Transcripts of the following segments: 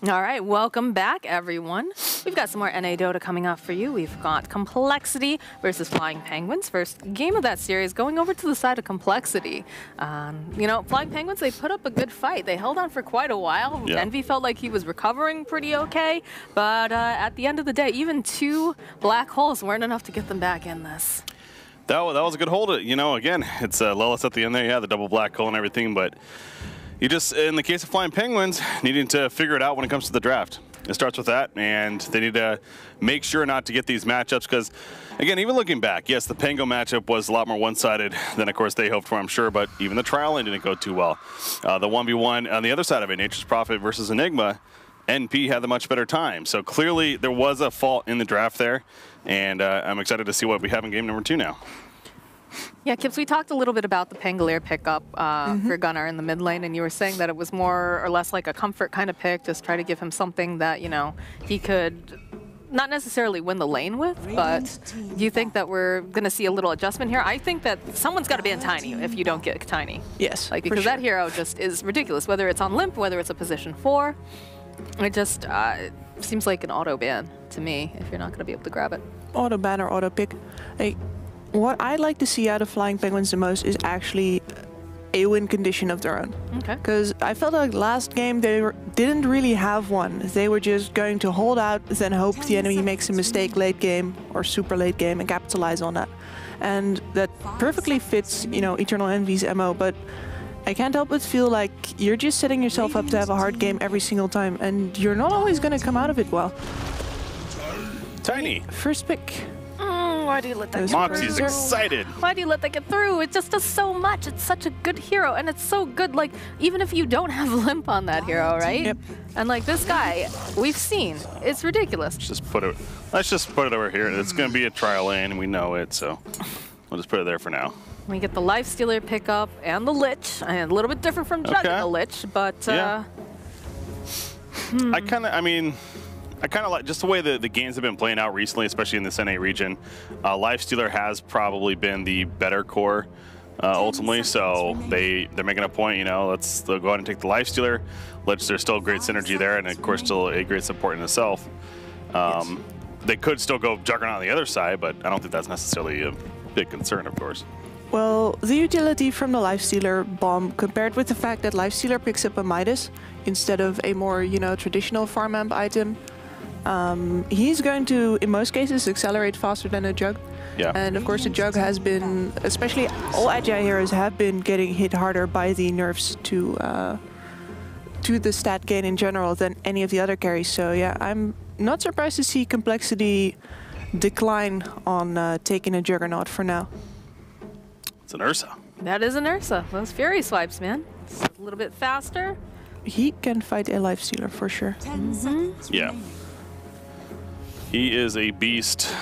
All right, welcome back, everyone. We've got some more NA Dota coming up for you. We've got Complexity versus Flying Penguins. First game of that series going over to the side of Complexity. You know, Flying Penguins, they put up a good fight. They held on for quite a while. Yeah. Envy felt like he was recovering pretty okay. But at the end of the day, even 2 black holes weren't enough to get them back in this. That was a good hold. You know, again, it's Lilith at the end there. Yeah, the double black hole and everything, but you just, in the case of Flying Penguins, needing to figure it out when it comes to the draft. It starts with that, and they need to make sure not to get these matchups because, again, even looking back, yes, the Pango matchup was a lot more one-sided than, of course, they hoped for, I'm sure, but even the trial didn't go too well. The 1v1 on the other side of it, Nature's Prophet versus Enigma, NP had the much better time. So clearly there was a fault in the draft there, and I'm excited to see what we have in game number 2 now. Yeah, Kips, we talked a little bit about the Pangolier pickup for Gunnar in the mid lane, and you were saying that it was more or less like a comfort kind of pick, just try to give him something that, you know, he could not necessarily win the lane with, but do you think that we're going to see a little adjustment here? I think that someone's got to ban Tiny if you don't get Tiny. Yes, like, because that hero just is ridiculous, whether it's on Limp, whether it's a position 4. It just seems like an auto ban to me if you're not going to be able to grab it. Auto ban or auto pick. Hey, what I'd like to see out of Flying Penguins the most is actually a win condition of their own. Okay. Because I felt like last game they didn't really have one. They were just going to hold out, then hope the enemy makes a mistake late game or super late game and capitalize on that. And that perfectly fits, you know, Eternal Envy's MO, but I can't help but feel like you're just setting yourself up to have a hard game every single time, and you're not always going to come out of it well. Tiny. First pick. Why do you let that get Moxie's through? excited. Why do you let that get through? It just does so much. It's such a good hero, and it's so good, like, even if you don't have Limp on that hero, right? Yep. And, like, this guy, we've seen. It's ridiculous. Let's just put it over here. It's going to be a trial lane, and we know it, so we'll just put it there for now. We get the Lifestealer pickup and the Lich, and a little bit different from Jug and the Lich, but... Yeah. I kind of like just the way the games have been playing out recently, especially in this NA region. Lifestealer has probably been the better core ultimately, so they're making a point, you know, they'll go ahead and take the Lifestealer. There's still great synergy there, and of course still a great support in itself. They could still go Juggernaut on the other side, but I don't think that's necessarily a big concern, of course. Well, the utility from the Lifestealer bomb compared with the fact that Lifestealer picks up a Midas instead of a more, you know, traditional farm amp item, he's going to, in most cases, accelerate faster than a Jug. Yeah. And of course the Jug has been, especially all Agile heroes have been getting hit harder by the nerfs to the stat gain in general than any of the other carries. So yeah, I'm not surprised to see Complexity decline on taking a Juggernaut for now. It's an Ursa. That is an Ursa. Those Fury swipes, man. It's a little bit faster. He can fight a Lifestealer for sure. Yeah. He is a beast.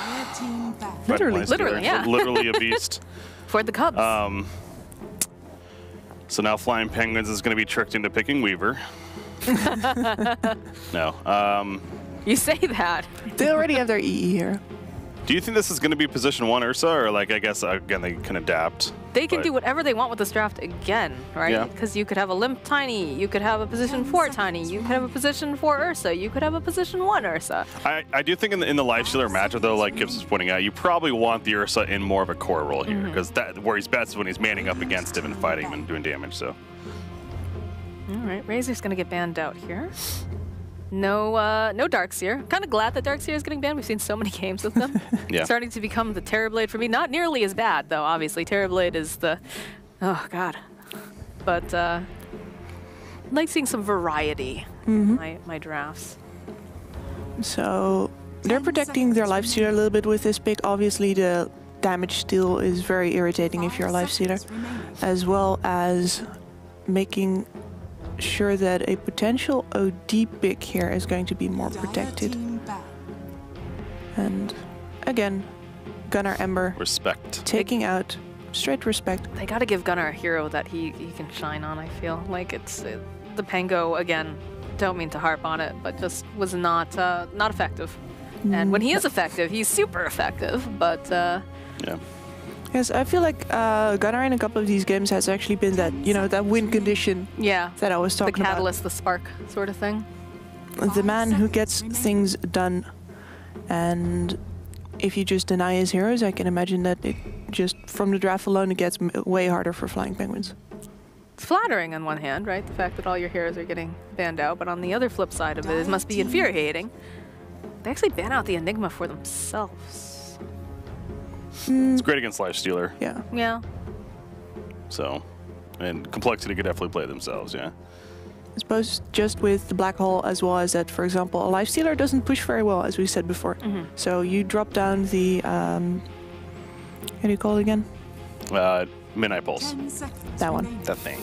Literally, yeah. Literally a beast. For the Cubs. So now Flying Penguins is going to be tricked into picking Weaver. No. You say that. They already have their EE here. Do you think this is going to be position 1 Ursa, or like, I guess, again, they can adapt? They can do whatever they want with this draft again, right? Because you could have a Limp Tiny, you could have a position 4 Tiny, you could have a position 4 Ursa, you could have a position 1 Ursa. I do think in the Lifestealer matchup, though, like Gibbs was pointing out, you probably want the Ursa in more of a core role here, because where he's best is when he's manning up against him and fighting him and doing damage, so. All right, Razor's going to get banned out here. No Darkseer. Kind of glad that Darkseer is getting banned. We've seen so many games with them. Starting to become the Terrorblade for me. Not nearly as bad, though, obviously. Terrorblade is the... Oh, God. But I like seeing some variety in my drafts. So they're protecting their Lifestealer a little bit with this pick. Obviously, the damage steal is very irritating if you're a Lifestealer, as well as making sure that a potential OD pick here is going to be more protected. And again, Gunnar Ember. Respect. Taking out straight respect. They got to give Gunnar a hero that he can shine on, I feel. Like it's the Pango, again, don't mean to harp on it, but just was not effective. And when he is effective, he's super effective, but... yeah. Yes, I feel like Gunnar in a couple of these games has actually been that, you know, that win condition that I was talking about. The catalyst, the spark sort of thing. the man who gets things done. And if you just deny his heroes, I can imagine that it just from the draft alone, it gets way harder for Flying Penguins. It's flattering on one hand, right? The fact that all your heroes are getting banned out, but on the other flip side of it, it must be infuriating. They actually ban out the Enigma for themselves. It's great against Lifestealer. Yeah. Yeah. So, and Complexity could definitely play themselves, yeah. I suppose just with the Black Hole as well as that, for example, a Lifestealer doesn't push very well, as we said before. So you drop down the, how do you call it again? Midnight Pulse. That one. That thing.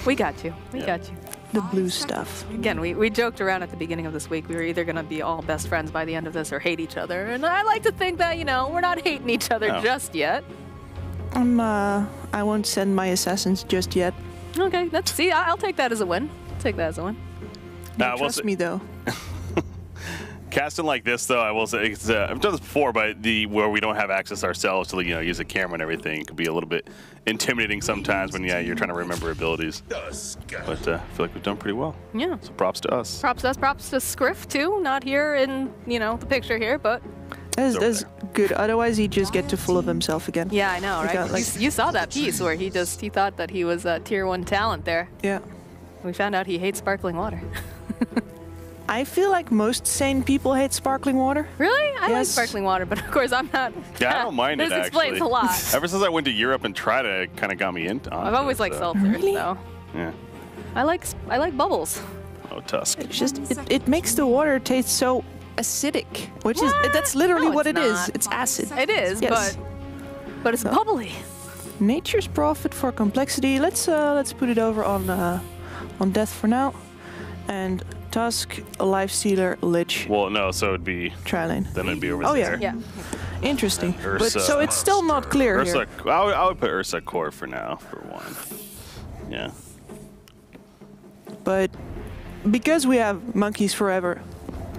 We got you. We got you. The blue stuff. Again, we joked around at the beginning of this week. We were either going to be all best friends by the end of this or hate each other. And I like to think that, you know, we're not hating each other just yet. I won't send my assassins just yet. Okay, let's see. I'll take that as a win. Take that as a win. Trust me, though. Casting like this, though, I will say, it's, I've done this before, but where we don't have access ourselves to, you know, use a camera and everything, it can be a little bit intimidating sometimes when, you're trying to remember abilities. But I feel like we've done pretty well. Yeah. So props to us. Props to us. Props to Scriff, too. Not here in, you know, the picture here, but... That's good. Otherwise, he'd just get too full of himself again. Yeah, I know, right? You saw that piece where he thought that he was a tier 1 talent there. Yeah. We found out he hates sparkling water. I feel like most sane people hate sparkling water. Really? I like sparkling water, but of course I'm not. Yeah, I don't mind it, This explains a lot. Ever since I went to Europe and tried it, it kind of got me into it. I've always liked seltzers, though. Yeah. I like bubbles. Oh, Tusk. It's just, it makes the water taste so acidic, which is, that's literally what it is. It's acid. It is, Yes. but it's bubbly. Nature's Prophet for Complexity. Let's put it over on Death for now. And Tusk, a Lifestealer, Lich. Well, no, so it'd be... Tri-lane. Then it'd be over Oh, there. Yeah. Interesting. Ursa. But so it's still not clear Ursa, here. I would put Ursa Core for now, for one. Yeah. But because we have Monkeys Forever,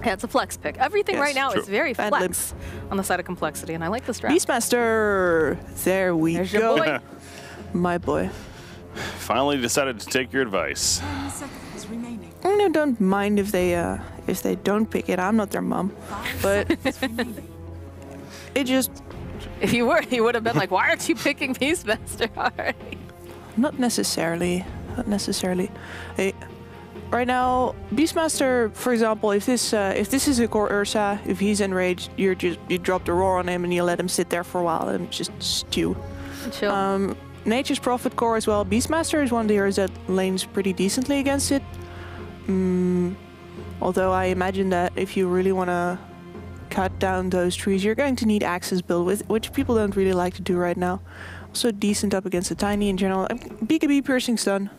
Yeah, it's a flex pick. Everything Yes, right now true. is very And flex on the side of Complexity, and I like this draft. Beastmaster. There we There's go. your boy. My boy. Finally decided to take your advice. I don't mind if they don't pick it. I'm not their mom, but it just If you were, he would have been like, "Why aren't you picking Beastmaster already?" not necessarily. Not necessarily. Hey, right now, Beastmaster, for example, if this is a core Ursa, if he's enraged, you drop the roar on him and you let him sit there for a while and just stew. Chill. Nature's Prophet core as well. Beastmaster is one of the heroes that lanes pretty decently against it. Although I imagine that if you really want to cut down those trees, you're going to need Axis build with, which people don't really like to do right now. Also decent up against the Tiny in general. BKB Piercing Stun,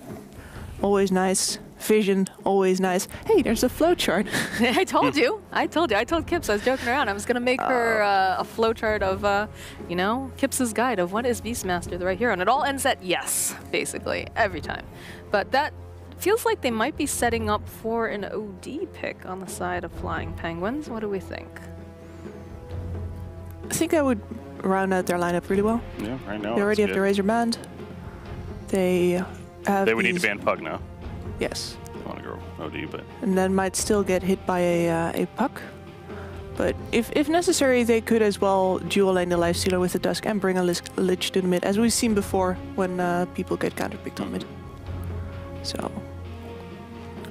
always nice. Vision, always nice. Hey, there's a flowchart. I told you. I told Kips. I was joking around. I was gonna make her a flowchart of, you know, Kips's guide of what is Beastmaster right here, and it all ends at yes, basically every time. But that feels like they might be setting up for an OD pick on the side of Flying Penguins. What do we think? I think I would round out their lineup really well. Yeah, right now. They already have the Razor Band. They have. They would need to ban Pug now. Yes. I want to go OD, but And then might still get hit by a puck. But if necessary, they could as well dual lane the Lifestealer with the Dusk and bring a Lich to the mid, as we've seen before when people get counterpicked on mid. So,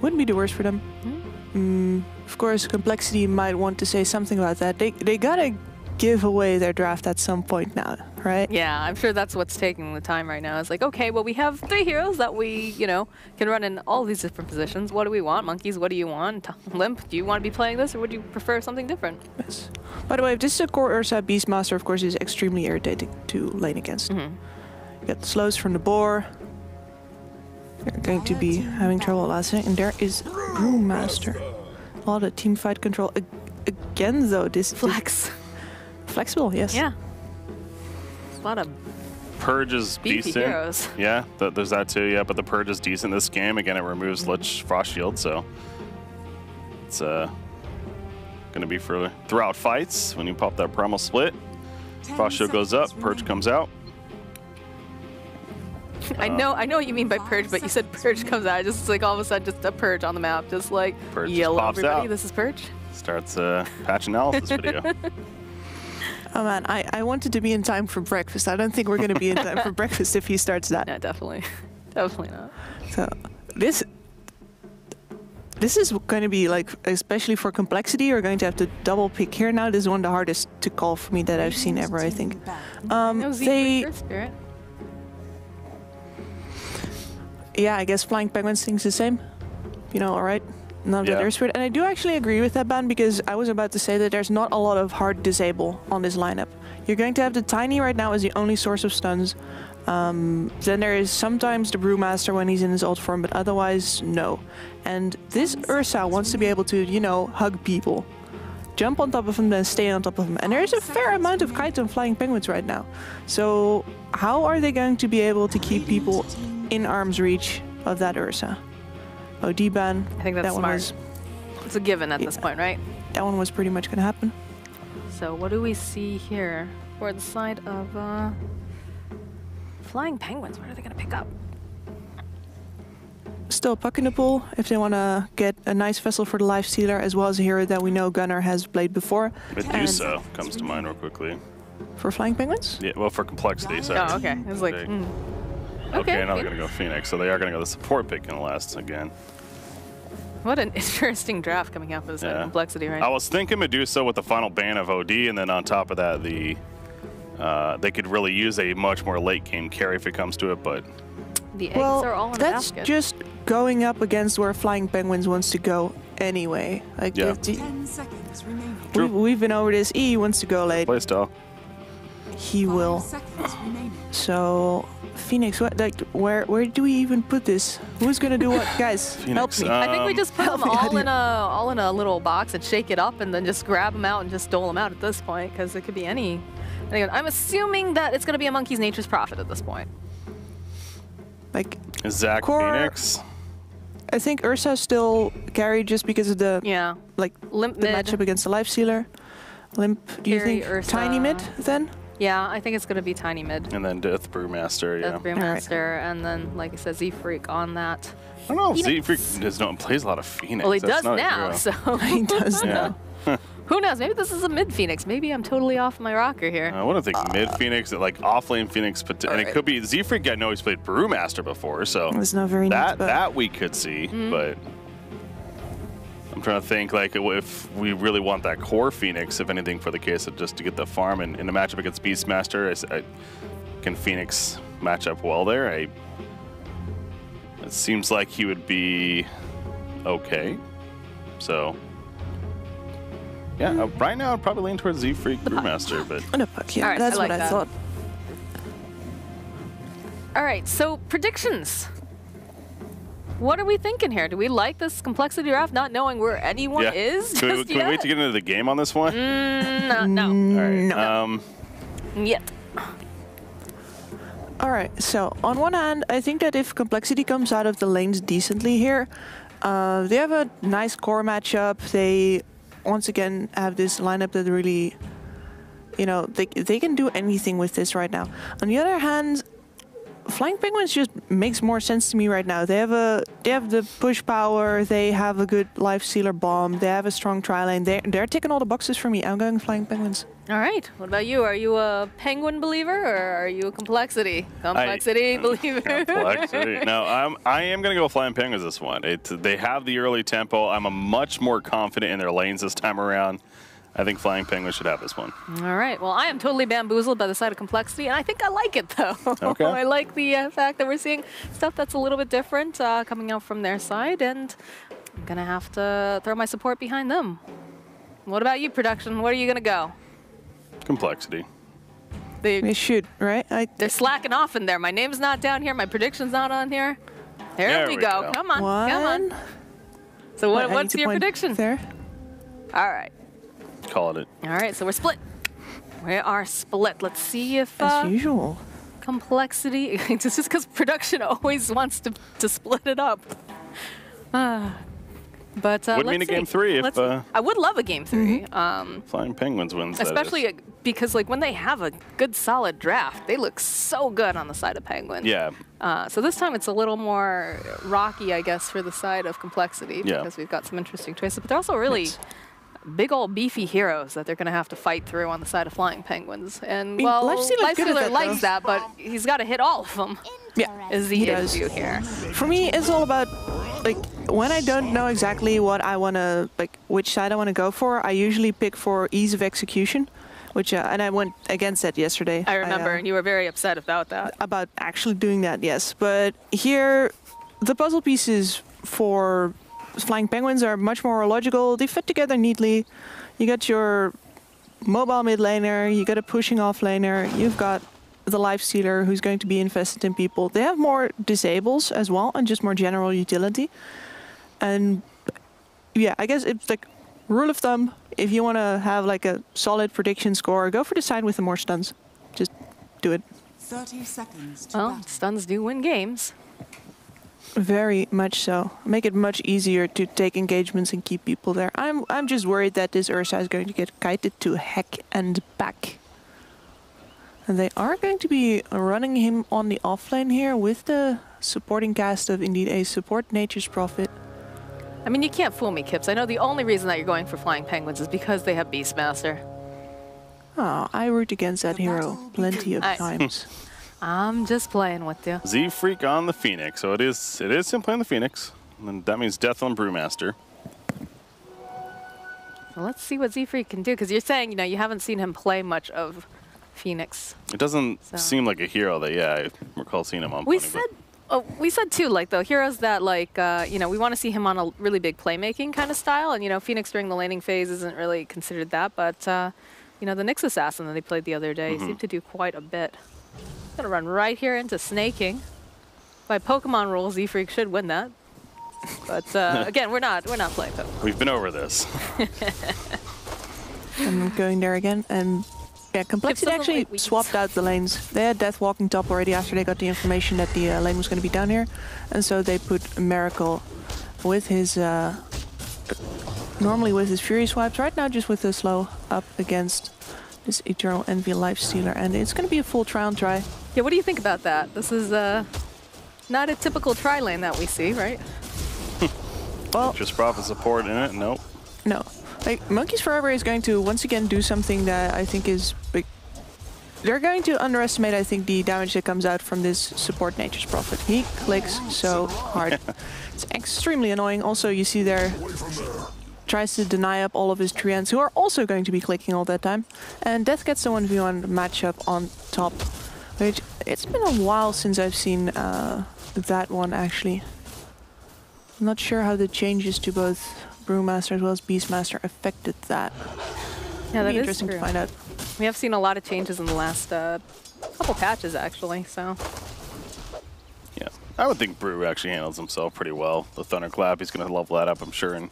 wouldn't be the worst for them. Of course, Complexity might want to say something about that. They gotta give away their draft at some point now, right? Yeah, I'm sure that's what's taking the time right now. It's like, okay, well, we have 3 heroes that we, you know, can run in all these different positions. What do we want? Monkeys, what do you want? Limp, do you want to be playing this, or would you prefer something different? Yes. By the way, if this is a core Ursa, Beastmaster, of course, is extremely irritating to lane against. You got the slows from the boar. They're going to be having trouble last night. And there is Brewmaster. A lot of team fight control. Again, though, this flexible, yes. Yeah. A lot of Purge is beefy decent. heroes. Yeah, there's that too. Yeah, but the Purge is decent this game. Again, it removes Lich Frost Shield, so it's gonna be for throughout fights. When you pop that Primal Split, Frost Shield goes up, Purge comes out. I know what you mean by purge, but you said purge comes out. Just like all of a sudden, just a purge on the map, just like Purge just yellow. pops Everybody, out. this is purge. Starts a patch analysis video. Oh man, I wanted to be in time for breakfast. I don't think we're going to be in time for breakfast if he starts that. Yeah, definitely, definitely not. So this is going to be like, especially for complexity, you're going to have to double pick here now. This is one of the hardest to call for me that I've seen ever, I think. No Z for Spirit. Yeah, I guess Flying Penguins thinks the same. You know, all right. None of that air spirit. And I do actually agree with that, Ben, because I was about to say that there's not a lot of hard disable on this lineup. You're going to have the Tiny right now as the only source of stuns. Then there is sometimes the Brewmaster when he's in his ult form, but otherwise, no. And this Ursa wants to be able to, you know, hug people. Jump on top of them, then stay on top of them. And there is a fair amount of kites on Flying Penguins right now. So how are they going to be able to keep people in arm's reach of that Ursa? OD ban. I think that's smart. It's a given at this point, right? That one was pretty much going to happen. So what do we see here for the side of Flying Penguins? What are they going to pick up? Still puck in the pool if they want to get a nice vessel for the Lifestealer, as well as a hero that we know Gunnar has played before. Medusa comes to mind real quickly. For Flying Penguins? Yeah, well, for complexity. Sorry. Oh, okay. It was like, Okay, now they're going to go Phoenix, so they are going to go the support pick in the last again. What an interesting draft coming out for this complexity, right? I was thinking Medusa with the final ban of OD, and then on top of that, the they could really use a much more late game carry if it comes to it, but... The eggs are all in the basket. That's just going up against where Flying Penguins wants to go anyway. Like, 10 seconds remaining. we've been over this. E wants to go late. Playstyle. He will. 5 seconds remaining. So... Phoenix, what, like, where do we even put this? Who's gonna do what, guys? Phoenix, help me. I think we just put them help me all in a little box and shake it up, and then just grab them out and just dole them out at this point, because it could be any. I'm assuming that it's gonna be a monkey's nature's profit at this point. Like, Zach Phoenix. I think Ursa still carried just because of the like limp the mid. matchup against the Lifestealer. Limp, do you Carry think Ursa. Tiny mid then? Yeah, I think it's gonna be Tiny mid. And then Death Brewmaster, yeah. Death Brewmaster, and then like I said, Z-Freak on that. I don't know, Z-Freak plays a lot of Phoenix. Well, he That's does not a now, hero. so He does now. who knows? Maybe this is a mid Phoenix. Maybe I'm totally off my rocker here. I wouldn't think mid Phoenix, like off-lane Phoenix, and it could be Z-Freak. I know he's played Brewmaster before, so It's not very neat, but that we could see, but I'm trying to think like if we really want that core Phoenix, if anything, for the case of just to get the farm and in a matchup against Beastmaster, can Phoenix match up well there? It seems like he would be okay. So yeah, right now I'd probably lean towards Z-Freak Brewmaster, but on a puck, yeah, All right, that's I like what I that. thought. All right, so predictions. What are we thinking here? Do we like this complexity draft, not knowing where anyone is? Can we wait to get into the game on this one? No. All right. Yet. All right, so on one hand, I think that if complexity comes out of the lanes decently here, they have a nice core matchup. They once again have this lineup that really, you know, they can do anything with this right now. On the other hand, Flying Penguins just makes more sense to me right now. They have the push power. They have a good Lifestealer bomb. They have a strong tri-lane. They're ticking all the boxes for me. I'm going Flying Penguins. All right. What about you? Are you a Penguin believer or are you a complexity believer? Complexity. No, I am going to go Flying Penguins this one. They have the early tempo. I'm a much more confident in their lanes this time around. I think Flying Penguins should have this one. All right. Well, I am totally bamboozled by the side of complexity, and I think I like it, though. Okay. I like the fact that we're seeing stuff that's a little bit different coming out from their side, and I'm going to have to throw my support behind them. What about you, production? Where are you going to go? Complexity. They should, right? They're slacking off in there. My name's not down here. My prediction's not on here. There we go. Come on. Come on. So what's your prediction? There. All right. Call it. All right, so we're split. We are split. Let's see if As usual. complexity. Just because production always wants to split it up. But Wouldn't mean a let's game see. 3 if Let's see. I would love a game 3. Flying Penguins wins. that is. Especially because like when they have a good solid draft, they look so good on the side of Penguins. Yeah. So this time it's a little more rocky, I guess, for the side of Complexity Yeah. because we've got some interesting choices. But they're also really big old beefy heroes that they're going to have to fight through on the side of Flying Penguins. And well, Lifestealer likes that, but he's got to hit all of them. Yeah, is the issue here. For me, it's all about, like, when I don't know exactly what I want to, like, which side I want to go for, I usually pick for ease of execution, which, and I went against that yesterday. I remember, and you were very upset about that. About actually doing that, yes. But here, the puzzle pieces for Flying Penguins are much more logical. They fit together neatly. You got your mobile mid laner, you got a pushing off laner, you've got the Lifestealer who's going to be invested in people. They have more disables as well and just more general utility. And yeah, I guess it's like rule of thumb, if you want to have like a solid prediction score, go for the side with the more stuns. Just do it. 30 seconds to Well, battle. stuns do win games. Very much so. Make it much easier to take engagements and keep people there. I'm just worried that this Ursa is going to get kited to heck and back. And they are going to be running him on the offlane here with the supporting cast of indeed a support Nature's Prophet. I mean, you can't fool me, Kips. I know the only reason that you're going for Flying Penguins is because they have Beastmaster. Oh, I root against that hero plenty of times. I'm just playing with you. Z-Freak on the Phoenix. So it is him playing the Phoenix. And that means death on Brewmaster. Well, let's see what Z-Freak can do, because you're saying, you haven't seen him play much of Phoenix. It doesn't seem like a hero that, I recall seeing him on We plenty, said, we said too, like the heroes that like, we want to see him on a really big playmaking kind of style, and Phoenix during the laning phase isn't really considered that, but the Nyx Assassin that they played the other day seemed to do quite a bit. Gonna run right here into snaking. By Pokemon rules, Z-Freak should win that. But again, we're not playing Pokemon. We've been over this. I'm going there again, and yeah, Complexity actually swapped out the lanes. They had Death walking top already after they got the information that the lane was going to be down here, and so they put Miracle with his normally with his Fury swipes. Right now, just with the slow up against this Eternal Envy Lifestealer, and it's going to be a full try on try. Yeah, what do you think about that? This is not a typical tri lane that we see, right? Well, Just profit support in it? Nope. no. Like, Monkeys Forever is going to once again do something that I think is big. They're going to underestimate, I think, the damage that comes out from this support Nature's Prophet. He clicks so hard. It's extremely annoying. Also, you see there, tries to deny up all of his Treants, who are also going to be clicking all that time. And Death gets the 1v1 matchup on top, which it's been a while since I've seen that one, actually. I'm not sure how the changes to both Brewmaster as well as Beastmaster affected that. Yeah, that It'll be is interesting true. to find out. We have seen a lot of changes in the last couple patches, actually, so. Yeah. I would think Brew actually handles himself pretty well. The Thunderclap, he's going to level that up, I'm sure, and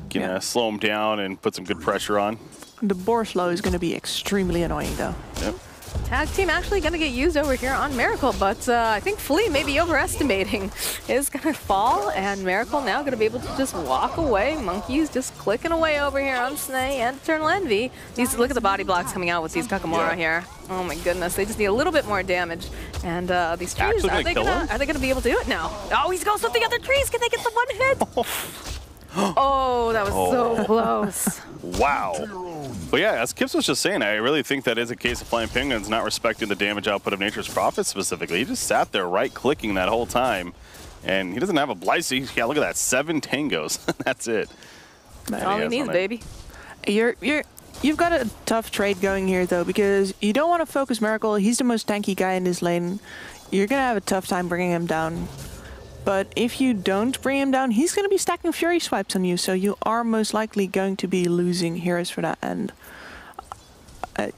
gonna slow him down and put some good pressure on. The boar slow is going to be extremely annoying, though. Yep. Tag team actually going to get used over here on Miracle, but I think Flea may be overestimating. Is going to fall, and Miracle now going to be able to just walk away. Monkey's just clicking away over here on Snay and Eternal Envy. Look at the body blocks coming out with these Kakamora here. Oh my goodness, they just need a little bit more damage. And these trees, are they gonna be able to do it now? Oh, he's going with the other trees. Can they get the one hit? Oh, that was so close. Wow. But yeah, as Kips was just saying, I really think that is a case of Flying Penguins not respecting the damage output of Nature's Prophet specifically. He just sat there right-clicking that whole time, and he doesn't have a Blyce. Yeah, look at that, 7 tangos. That's it. That's all he needs, baby. You've got a tough trade going here, though, because you don't want to focus Miracle. He's the most tanky guy in this lane. You're going to have a tough time bringing him down. But if you don't bring him down, he's going to be stacking Fury swipes on you, so you are most likely going to be losing heroes for that. And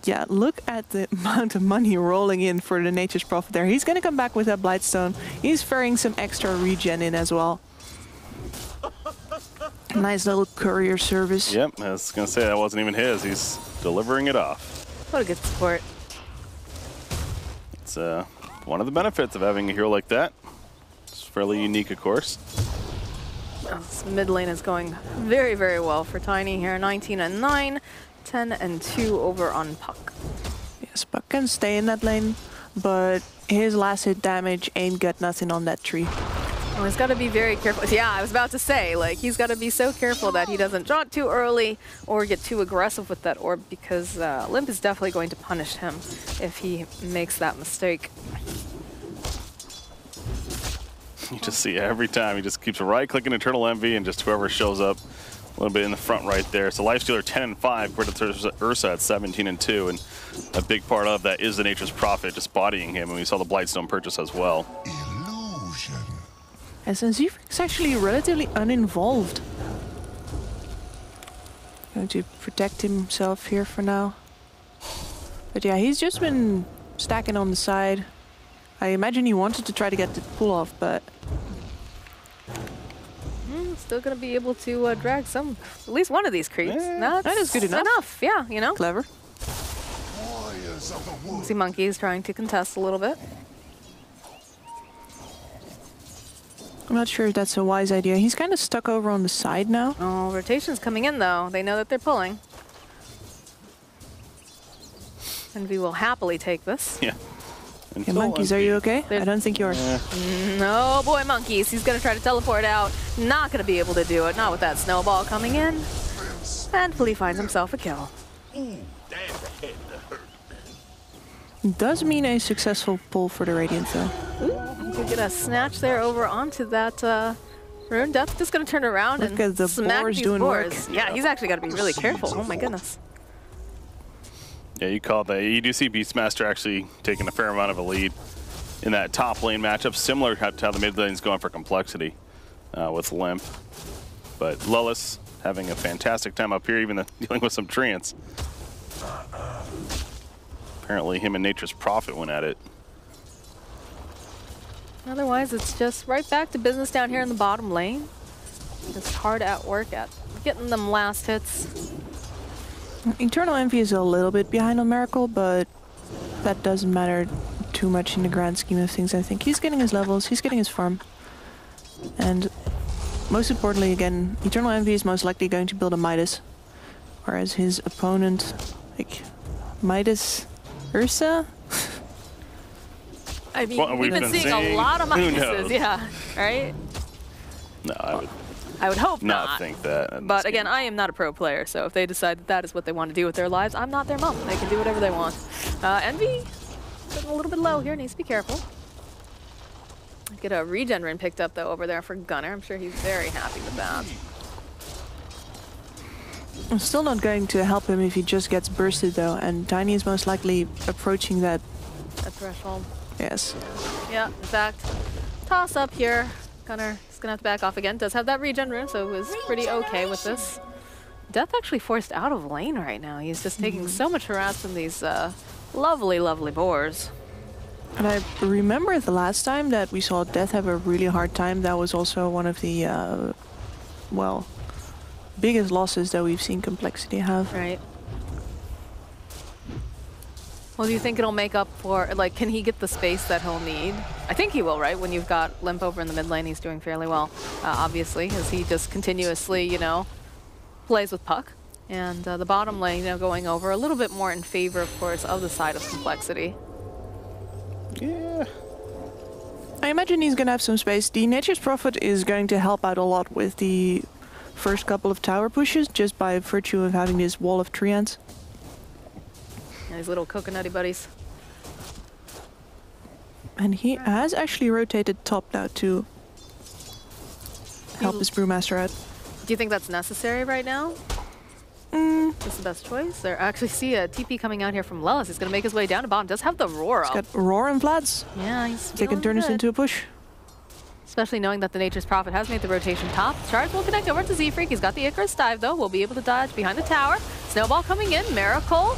yeah, look at the amount of money rolling in for the Nature's Prophet there. He's going to come back with that Blightstone. He's ferrying some extra regen in as well. Nice little courier service. Yep, I was going to say that wasn't even his. He's delivering it off. What a good support. It's one of the benefits of having a hero like that. It's fairly unique, of course. This mid lane is going very, very well for Tiny here. 19 and 9, 10 and 2 over on Puck. Yes, Puck can stay in that lane, but his last hit damage ain't got nothing on that tree. Oh, he's got to be very careful. Yeah, I was about to say, like, he's got to be so careful that he doesn't draw it too early or get too aggressive with that orb, because Limp is definitely going to punish him if he makes that mistake. You just see every time he just keeps right-clicking Eternal Envy, and just whoever shows up a little bit in the front right there. So Lifestealer 10 and 5, compared to Ursa at 17 and 2, and a big part of that is the Nature's Prophet just bodying him, and we saw the Blightstone purchase as well. Illusion. And Zefrik's actually relatively uninvolved. Going to protect himself here for now. But yeah, he's just been stacking on the side. I imagine he wanted to try to get the pull off, but Still going to be able to drag at least one of these creeps. that is good enough. Yeah, you know. Clever. See Monkey's trying to contest a little bit. I'm not sure if that's a wise idea. He's kind of stuck over on the side now. Oh, rotation's coming in though. They know that they're pulling. Envy will happily take this. Yeah. Hey, Monkeys, are you okay? I don't think you are. No, boy, Monkeys. He's going to try to teleport out. Not going to be able to do it. Not with that snowball coming in. And Flea finds himself a kill. Does mean a successful pull for the Radiant, though. Ooh, could get a snatch there over onto that rune. Death just going to turn around Look and at the smack boars these doing boars. work. Yeah, he's actually got to be really careful. Oh my goodness. Yeah, you call that. You do see Beastmaster actually taking a fair amount of a lead in that top lane matchup, similar to how the mid lane's going for complexity with Limp. But Lillis having a fantastic time up here, even dealing with some treants. Apparently him and Nature's Prophet went at it. Otherwise, it's just right back to business down here in the bottom lane. Just hard at work at getting them last hits. Eternal Envy is a little bit behind on Miracle, but that doesn't matter too much in the grand scheme of things, I think. He's getting his levels, he's getting his farm. And most importantly, again, Eternal Envy is most likely going to build a Midas. Whereas his opponent, like, Midas Ursa? I mean, Well, we've been seeing a lot of who Midases, knows? yeah, right? No, I would hope not not. think that. But again, I am not a pro player, so if they decide that that is what they want to do with their lives, I'm not their mom. They can do whatever they want. Envy, getting a little bit low here, needs to be careful. Get a regen rune picked up, though, over there for Gunner. I'm sure he's very happy with that. I'm still not going to help him if he just gets bursted, though, and Tiny is most likely approaching that. That threshold. Yes. Yeah, in fact, toss up here. Gunner is going to have to back off again. Does have that regen rune, so was pretty okay with this. Death actually forced out of lane right now. He's just taking so much harass from these lovely, lovely boars. And I remember the last time that we saw Death have a really hard time. That was also one of the, well, biggest losses that we've seen Complexity have. Right. Well, do you think it'll make up for, like, can he get the space that he'll need? I think he will, right? When you've got Limp over in the mid lane, he's doing fairly well, obviously, as he just continuously, you know, plays with Puck. And the bottom lane, you know, going over a little bit more in favor, of course, of the side of Complexity. Yeah. I imagine he's going to have some space. The Nature's Prophet is going to help out a lot with the first couple of tower pushes, just by virtue of having this wall of treants. And these little coconutty buddies. And he has actually rotated top now to help his Brewmaster out. Do you think that's necessary right now? Is the best choice? There, I actually see a TP coming out here from Lillis. He's going to make his way down to bottom. Does have the roar up. He's got Roar and Vlads. Yeah, he's They can turn this into a push. Especially knowing that the Nature's Prophet has made the rotation top. Charge will connect over to Zefrik. He's got the Icarus dive, though. Will be able to dodge behind the tower. Snowball coming in. Miracle.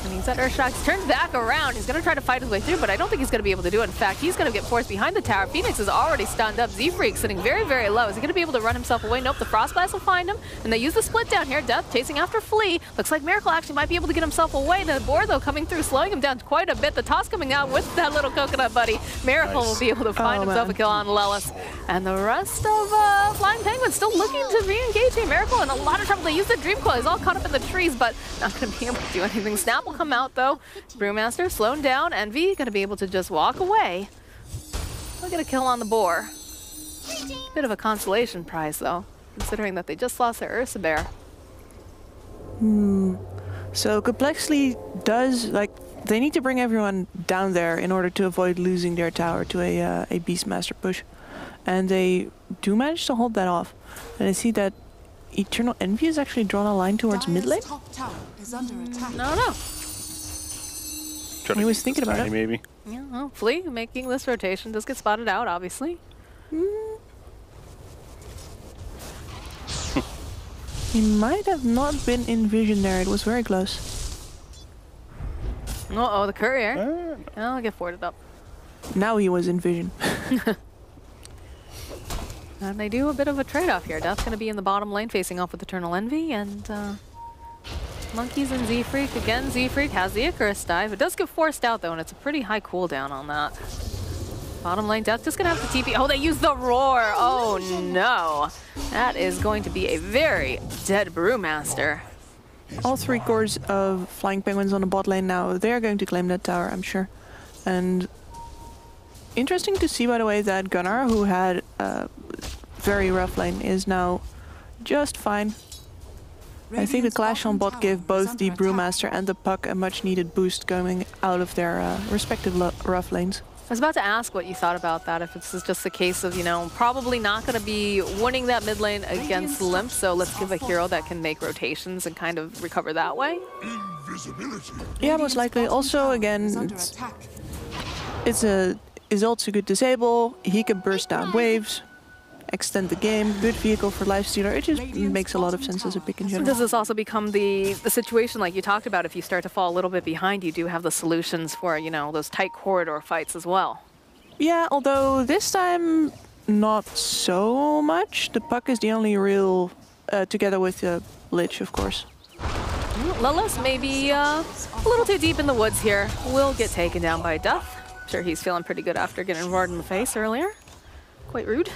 And he's at Earthshock. He turns back around. He's going to try to fight his way through, but I don't think he's going to be able to do it. In fact, he's going to get forced behind the tower. Phoenix is already stunned up. Z-Freak sitting very, very low. Is he going to be able to run himself away? Nope, the Frostblast will find him. And they use the split down here. Death chasing after Flea. Looks like Miracle actually might be able to get himself away. The board, though, coming through, slowing him down quite a bit. The toss coming out with that little coconut buddy. Miracle will be able to find himself a kill on Lelis. And the rest of Flying Penguins still looking to re-engage here. Miracle in a lot of trouble. They use the Dream Coil. He's all caught up in the trees, but not going to be able to do anything. Snap will come out, though. Brewmaster slowing down. Envy going to be able to just walk away. We'll get a kill on the boar. Bit of a consolation prize, though, considering that they just lost their Ursa Bear. So Complexly does, like, they need to bring everyone down there in order to avoid losing their tower to a Beastmaster push. And they do manage to hold that off. And I see that Eternal Envy has actually drawn a line towards mid lane. Top tower is under attack. No. He was thinking about it. Maybe. Yeah, well, Flea making this rotation does get spotted out, obviously. He might have not been in vision there. It was very close. Uh-oh, the courier. I'll get forwarded up. Now he was in vision. And they do a bit of a trade-off here. Death's going to be in the bottom lane facing off with Eternal Envy, and Monkeys and Z-Freak. Again, Z-Freak has the Icarus dive. It does get forced out, though, and it's a pretty high cooldown on that. Bottom lane, Death just going to have to TP. Oh, they use the Roar. Oh, no. That is going to be a very dead Brewmaster. All three cores of Flying Penguins on the bot lane now. They're going to claim that tower, I'm sure. And interesting to see, by the way, that Gunnar, who had a very rough lane, is now just fine. I think the clash on bot gave both the Brewmaster and the Puck a much needed boost going out of their respective rough lanes. I was about to ask what you thought about that, if it's just a case of, you know, probably not going to be winning that mid lane against Limp, so let's give a hero that can make rotations and kind of recover that way. Yeah, most likely. Also, again, his ult's a good disable, he can burst down waves, extend the game, good vehicle for Lifestealer. It just makes a lot of sense as a pick in general. Does this also become the situation like you talked about? If you start to fall a little bit behind, you do have the solutions for, you know, those tight corridor fights as well. Yeah, although this time not so much. The Puck is the only real, together with Lich, of course. Lelis may be a little too deep in the woods here. Will get taken down by Death. Sure, he's feeling pretty good after getting roared in the face earlier. Quite rude.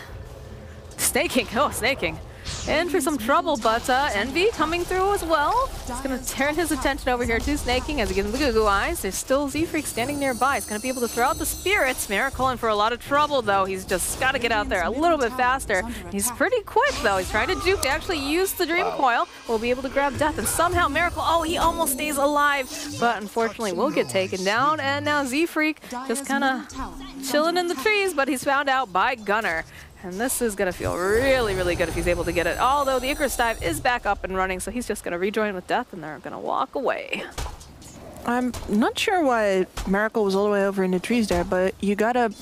Snaking, oh, snaking. In for some trouble, but Envy coming through as well. He's going to turn his attention over here to Snaking as he gives him the goo-goo eyes. There's still Z-Freak standing nearby. He's going to be able to throw out the spirits. Miracle in for a lot of trouble, though. He's just got to get out there a little bit faster. He's pretty quick, though. He's trying to juke to actually use the Dream Coil. We'll be able to grab Death, and somehow Miracle, oh, he almost stays alive, but unfortunately will get taken down. And now Z-Freak just kind of chilling in the trees, but he's found out by Gunnar. And this is going to feel really, really good if he's able to get it. Although the Icarus dive is back up and running, so he's just going to rejoin with Death, and they're going to walk away. I'm not sure why Miracle was all the way over in the trees there, but you gotta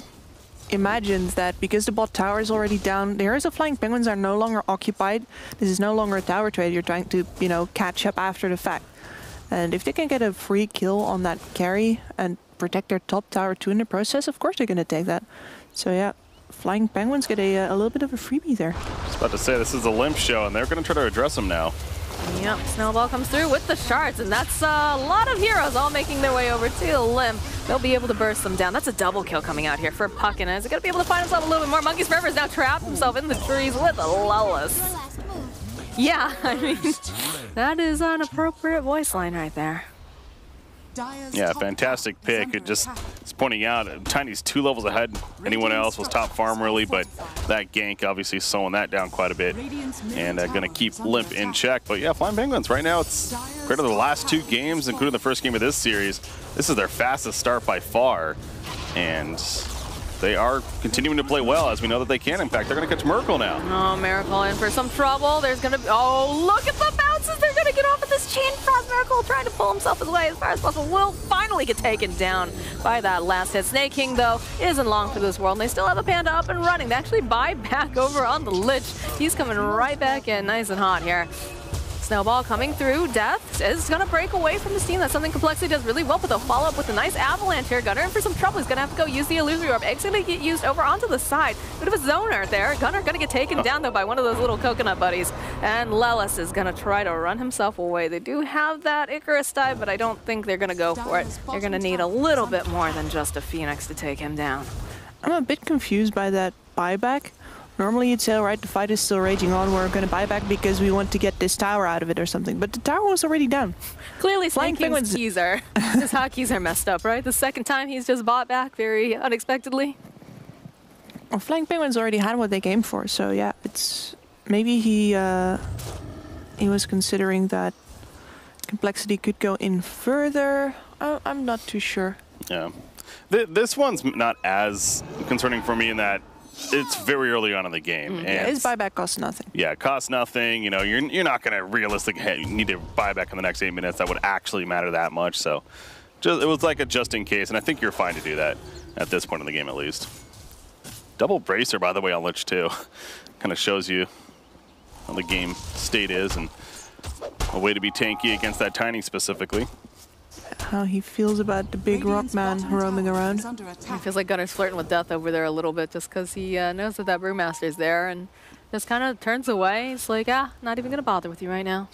imagine that because the bot tower is already down, the heroes of Flying Penguins are no longer occupied. This is no longer a tower trade. You're trying to, you know, catch up after the fact. And if they can get a free kill on that carry and protect their top tower too in the process, of course they're going to take that. So yeah. Flying Penguins get a little bit of a freebie there. I was about to say, this is a Limp show, and they're going to try to address him now. Yep, Snowball comes through with the shards, and that's a lot of heroes all making their way over to Limp. They'll be able to burst them down. That's a double kill coming out here for Puck, and is he going to be able to find himself a little bit more? Monkeys Forever is now trapped himself in the trees with a Lelis. Yeah, I mean, that is an appropriate voice line right there. Yeah, fantastic pick. It just is pointing out Tiny's 2 levels ahead. Anyone else was top farm really, but that gank obviously slowing that down quite a bit and going to keep Limp in check. But yeah, Flying Penguins right now, it's great to the last 2 games, including the first game of this series. This is their fastest start by far, and they are continuing to play well, as we know that they can. In fact, they're going to catch Miracle now. Oh, Miracle in for some trouble. There's going to be, oh, look at the bounces. They're going to get off of this chain. Frost Miracle trying to pull himself away as far as possible. Will finally get taken down by that last hit. Snake King, though, isn't long for this world, and they still have a Panda up and running. They actually buy back over on the Lich. He's coming right back in nice and hot here. snowball coming through. Death is going to break away from the steam. That's something Complexity does really well, but they'll follow up with a nice avalanche here. Gunner in for some trouble. He's going to have to go use the illusory orb. Egg's going to get used over onto the side. Bit of a zoner there. Gunner going to get taken down, though, by one of those little coconut buddies. And Lelis is going to try to run himself away. They do have that Icarus dive, but I don't think they're going to go for it. They're going to need a little bit more than just a Phoenix to take him down. I'm a bit confused by that buyback. Normally you'd say, all right, the fight is still raging on, we're going to buy back because we want to get this tower out of it or something. But the tower was already down. Clearly Flying Penguin's keys are, his hotkeys are messed up, right? The second time he's just bought back very unexpectedly. Well, Flying Penguin's already had what they came for, so yeah, it's... Maybe he was considering that Complexity could go in further. I'm not too sure. Yeah. This one's not as concerning for me in that it's very early on in the game. And yeah, his buyback costs nothing. Yeah, it costs nothing. You know, you're not going to realistically need to buy back in the next 8 minutes. That would actually matter that much. So it was like a just in case, and I think you're fine to do that at this point in the game at least. Double bracer, by the way, on Lich too. Kind of shows you how the game state is and a way to be tanky against that Tiny specifically. How he feels about the big rock man roaming around. He feels like Gunner's flirting with death over there a little bit just because he knows that that Brewmaster's there and just kind of turns away. He's like, not even going to bother with you right now.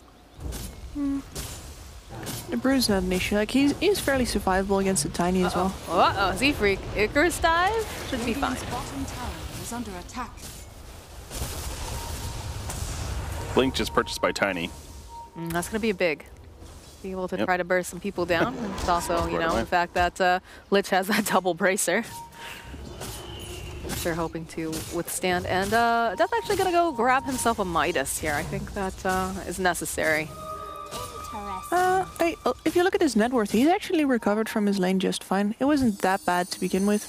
The Brew's not an issue. Like, he's fairly survivable against the Tiny as well. Uh-oh, Z-Freak. Icarus dive? Should be fine. Under attack. Blink just purchased by Tiny. That's going to be a big. Be able to try to burst some people down. And it's also, you know, the fact that Lich has that double bracer. They're hoping to withstand. And Death actually going to go grab himself a Midas here. I think that is necessary. If you look at his net worth, he's actually recovered from his lane just fine. It wasn't that bad to begin with.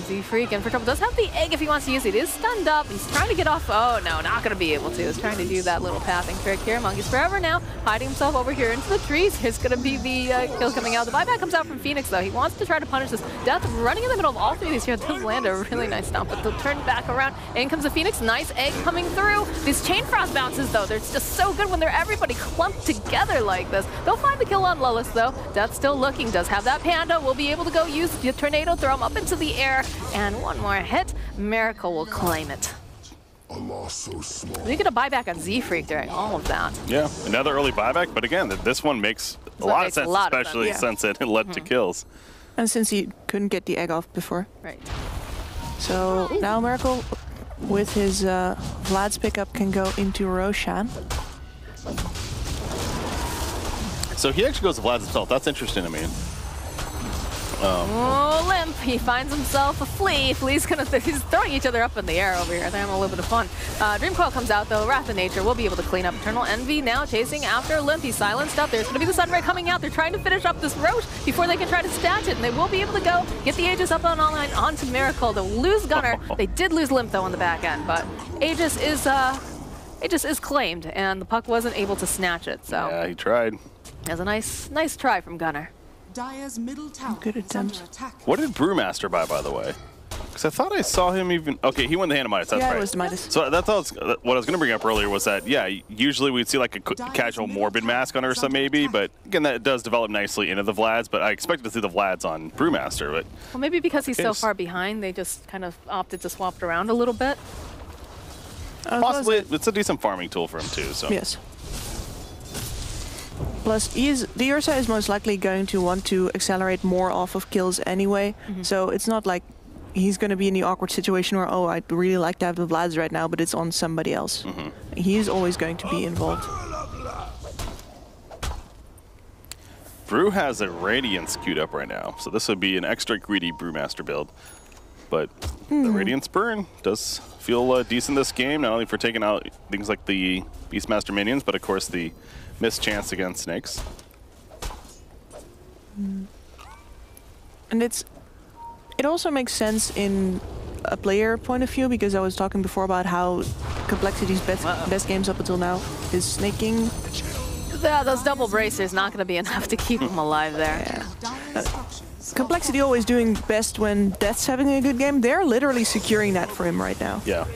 Z-Freak in for trouble. Does have the egg if he wants to use it. He is stunned up. He's trying to get off. Oh, no, not going to be able to. He's trying to do that little pathing trick here. Monkey's forever now, hiding himself over here into the trees. Here's going to be the kill coming out. The buyback comes out from Phoenix, though. He wants to try to punish this. Death running in the middle of all three of these here. Does land a really nice stomp, but they'll turn back around. In comes the Phoenix. Nice egg coming through. These Chain Frost bounces, though, they're just so good when they're everybody clumped together like this. They'll find the kill on Lelis, though. Death still looking. Does have that Panda. Will be able to go use the Tornado, throw him up into the air, and one more hit. Miracle will claim it. A loss so small. We get a buyback on Z-Freak during all of that. Yeah, another early buyback, but again, this one makes a lot of sense, especially since it led to kills. And since he couldn't get the egg off before. Right. So now Miracle, with his Vlad's pickup, can go into Roshan. So he actually goes to Vlad's himself. That's interesting to me. Oh, Limp. He finds himself a Flea. Flea's he's throwing each other up in the air over here. They're having a little bit of fun. Dream Coil comes out, though. Wrath of Nature will be able to clean up. Eternal Envy now chasing after Limp. He's silenced up. There's going to be the Sunray coming out. They're trying to finish up this Roche before they can try to stat it, and they will be able to go get the Aegis up on online onto Miracle. They'll lose Gunner. They did lose Limp, though, on the back end, but Aegis is claimed, and the puck wasn't able to snatch it. So yeah, he tried. That's a nice try from Gunner. Dire's middle tower Good is under attempt. attack. What did Brewmaster buy, by the way? Because I thought I saw him even... Okay, he won the hand of Midas, that's Yeah, right. it was the Midas. So that's what I was going to bring up earlier was that, yeah, usually we'd see like a casual Morbid mask on Ursa maybe, but again, that does develop nicely into the Vlads, but I expected to see the Vlads on Brewmaster, but... Well, maybe because he's so far behind, they just kind of opted to swap it around a little bit. Possibly, it's a decent farming tool for him too, so... Yes. Plus, the Ursa is most likely going to want to accelerate more off of kills anyway, so it's not like he's going to be in the awkward situation where, oh, I'd really like to have the Vlads right now, but it's on somebody else. He's always going to be involved. Brew has a Radiance queued up right now, so this would be an extra greedy Brewmaster build. But the Radiance burn does feel decent this game, not only for taking out things like the Beastmaster minions, but of course the missed chance against snakes. And it also makes sense in a player point of view, because I was talking before about how Complexity's best games up until now is snaking. Yeah, those double bracers not going to be enough to keep him alive there. Yeah. Complexity always doing best when Death's having a good game. They're literally securing that for him right now. Yeah.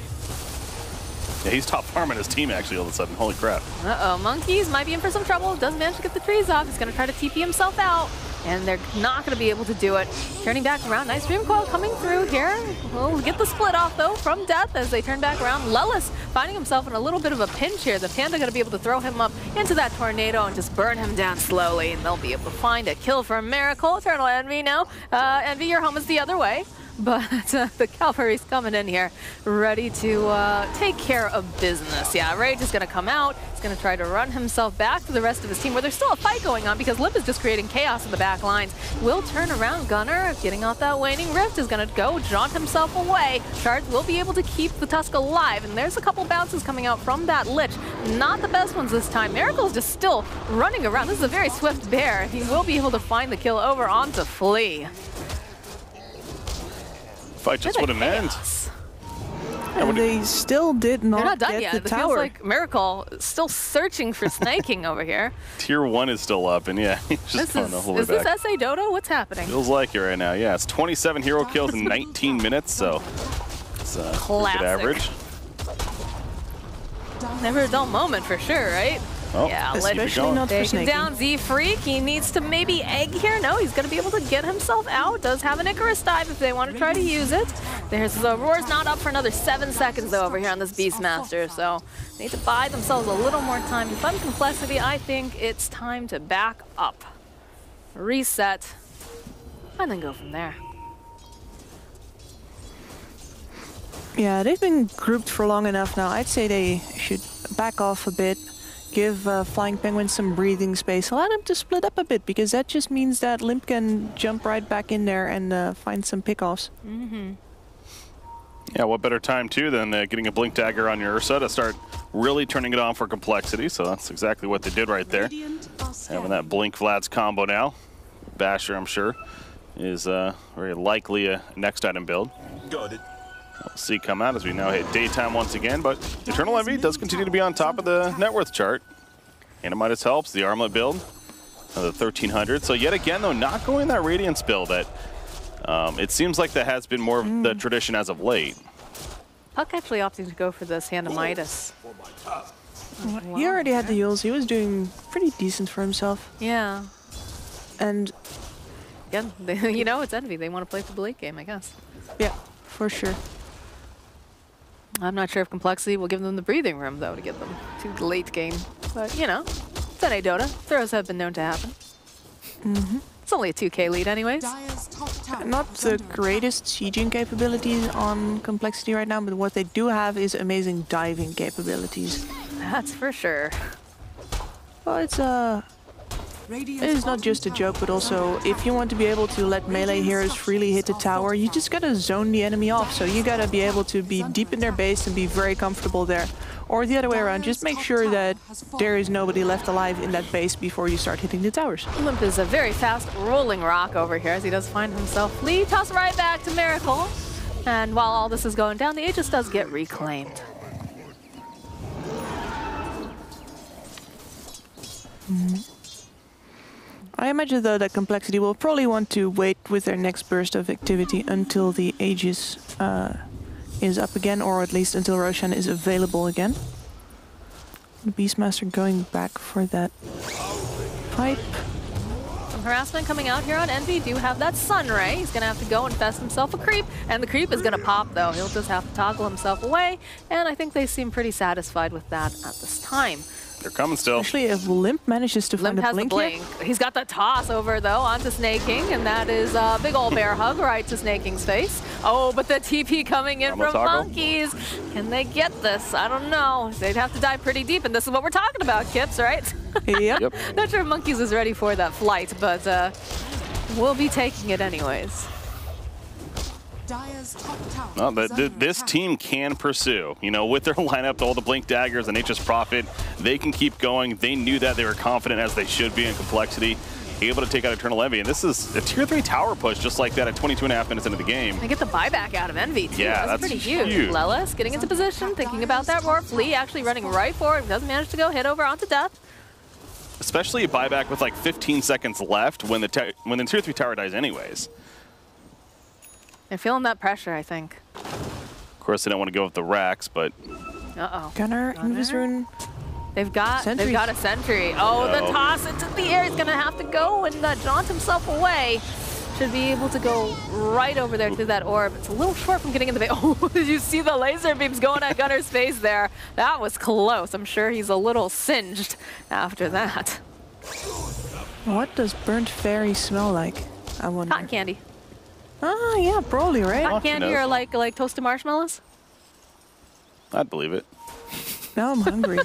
Yeah, he's top farming his team actually all of a sudden. Holy crap. Uh-oh, Monkeys might be in for some trouble. Doesn't manage to get the trees off. He's going to try to TP himself out. And they're not going to be able to do it. Turning back around. Nice Dream Coil coming through here. We'll get the split off, though, from Death as they turn back around. Lelis finding himself in a little bit of a pinch here. The Panda going to be able to throw him up into that tornado and just burn him down slowly. And they'll be able to find a kill for Miracle. Eternal Envy now. Envy, your home is the other way. But the cavalry's coming in here, ready to take care of business. Yeah, Rage is going to come out. He's going to try to run himself back to the rest of his team, where there's still a fight going on because Limp is just creating chaos in the back lines. Will turn around. Gunner, getting off that waning rift, is going to go jaunt himself away. Shards will be able to keep the Tusk alive, and there's a couple bounces coming out from that Lich. Not the best ones this time. Miracle's just still running around. This is a very swift bear. He will be able to find the kill over onto Flea. Fight just wouldn't end. And they still did not, They're not done get yet. the It tower. feels like Miracle is still searching for snaking over here. Tier 1 is still up, and yeah, he's just going the whole way Is this back. SA Dota? What's happening? Feels like it right now. Yeah, it's 27 hero kills in 19 minutes, so it's a Classic. good average. Never a dull moment for sure, right? Oh, Yeah, let's keep it especially going. not for Taking snaking. down Z-Freak. He needs to maybe egg here. No, he's going to be able to get himself out. Does have an Icarus dive if they want to try to use it. There's the Roar's not up for another 7 seconds, though, over here on this Beastmaster. So they need to buy themselves a little more time. If I'm Complexity, I think it's time to back up, reset, and then go from there. Yeah, they've been grouped for long enough now. I'd say they should back off a bit, give Flying Penguin some breathing space, allow them to split up a bit, because that just means that Limp can jump right back in there and find some pickoffs. Yeah, what better time, too, than getting a Blink Dagger on your Ursa to start really turning it on for Complexity. So that's exactly what they did right there. Having that Blink Vlad's combo now. Basher, I'm sure, is very likely a next item build. Got it. We'll see come out as we now hit daytime once again, but Eternal Envy does continue to be on top of the net worth chart. Animitis helps, the Armlet build, the 1300. So yet again, though, not going that Radiance build that it seems like that has been more of the tradition as of late. Puck actually opting to go for this Animitis. He already had the heals. He was doing pretty decent for himself. Yeah. And Again, you know, it's Envy. They want to play for the late game, I guess. yeah, for sure. I'm not sure if Complexity will give them the breathing room, though, to get them to the late game. But, you know, it's NA Dota. Throws have been known to happen. It's only a 2K lead anyways. Dire's top tower Not is the under greatest sieging capabilities on Complexity right now, but what they do have is amazing diving capabilities. That's for sure. Well, it's Radiant's not just a joke, but also if you want to be able to let melee heroes freely hit the tower, you just gotta zone the enemy off. So you gotta be able to be deep in their base and be very comfortable there. Or the other way around, just make sure that there is nobody left alive in that base before you start hitting the towers. Limp is a very fast rolling rock over here as he does find himself. Lee toss right back to Miracle. And while all this is going down, the Aegis does get reclaimed. I imagine though that Complexity will probably want to wait with their next burst of activity until the Aegis is up again, or at least until Roshan is available again. The Beastmaster going back for that pipe. Some harassment coming out here on Envy. Do have that Sunray. He's going to have to go infest himself a creep. And the creep is going to pop, though. He'll just have to toggle himself away. And I think they seem pretty satisfied with that at this time. They're coming still. Actually, if Limp manages to find Limp a has the blink here, blink. He's got the toss over, though, onto Snake King, and that is a big ol' bear hug right to Snake King's face. Oh, but the TP coming in from toggle. Monkeys. Can they get this? I don't know. They'd have to dive pretty deep, and this is what we're talking about, Kips, right? yep. Yep. Not sure if Monkeys is ready for that flight, but we'll be taking it anyways. Dire's top tower Well, is under this attack. team can pursue. You know, with their lineup, all the Blink Daggers and Nature's Prophet, they can keep going. They knew that. They were confident as they should be in Complexity, able to take out Eternal Envy. And this is a tier 3 tower push just like that at 22.5 minutes into the game. They get the buyback out of Envy, too. Yeah, that's that's pretty huge. huge. Lelis getting into position, thinking about that roar. Flea actually running right for it. Doesn't manage to go hit over onto Death. Especially a buyback with like 15 seconds left when the tier 3 tower dies anyways. They're feeling that pressure, I think. Of course, they don't want to go with the racks, but Uh-oh. Gunner, Invis Rune. They've got a sentry. Oh, the toss into the air. He's gonna have to go and jaunt himself away. Should be able to go right over there through that orb. It's a little short from getting in the base. Oh, did you see the laser beams going at Gunner's face there? That was close. I'm sure he's a little singed after that. What does burnt fairy smell like? I wonder. Cotton candy. Ah, yeah, probably, right? Cotton candy or like toasted marshmallows? I'd believe it. Now I'm hungry.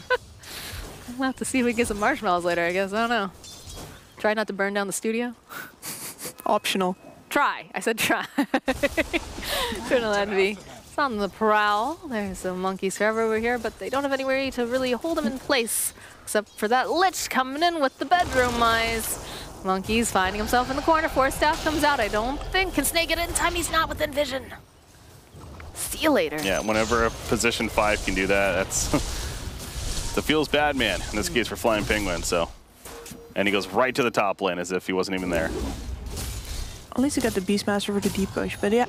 We'll have to see if we get some marshmallows later, I guess. I don't know. Try not to burn down the studio. Optional. Try. I said try. Shouldn't let me. It's on the prowl. There's a monkey server over here, but they don't have anywhere to really hold him in place, except for that Lich coming in with the bedroom eyes. Monkey's finding himself in the corner. Force Staff comes out. I don't think can snake it in time. He's not within vision. See you later. Yeah, whenever a position 5 can do that, that's the feels bad man in this case for Flying Penguin. So, and he goes right to the top lane as if he wasn't even there. At least he got the Beastmaster for the deep push. But yeah,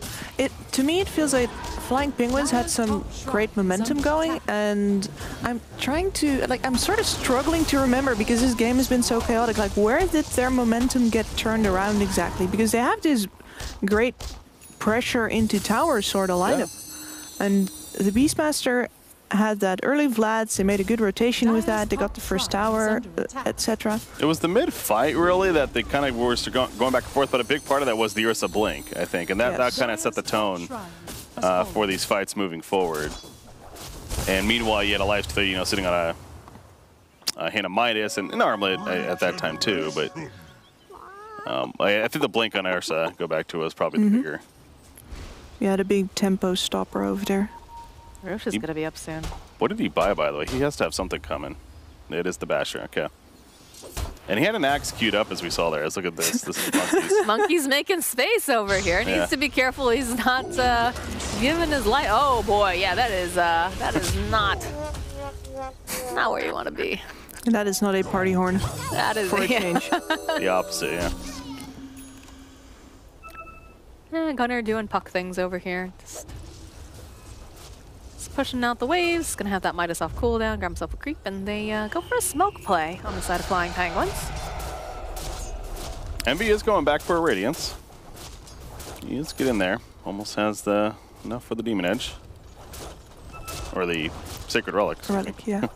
to me it feels like Flying Penguins had some great momentum going, and I'm trying to, I'm sort of struggling to remember because this game has been so chaotic. Like, where did their momentum get turned around exactly? Because they have this great pressure into tower sort of lineup. Yeah. And the Beastmaster had that early Vlads, they made a good rotation with that, they got the first tower, etc. It was the mid-fight, really, that they kind of were going back and forth, but a big part of that was the Ursa Blink, I think, and that kind of set the tone for these fights moving forward. And meanwhile, you had a Lifesteal, sitting on a Hand of Midas, and an Armlet at that time too, but I think the Blink on Ursa, go back to, was probably the bigger. We had a big tempo stopper over there. Roche is going to be up soon. What did he buy, by the way? He has to have something coming. It is the Basher, okay. And he had an axe queued up, as we saw there. Let's look at this. This is Monkey's. Monkey's making space over here. Needs to be careful he's not giving his life. Oh boy, yeah, that is not where you want to be. That is not a party horn. That is for a change. The opposite, yeah. Gunner doing puck things over here. Just pushing out the waves. Gonna have that Midas off cooldown, grab himself a creep, and they go for a smoke play on the side of Flying Penguins. Envy is going back for a Radiance. He is getting there. Almost has enough for the Demon Edge. Or the Sacred Relic. Relic, yeah.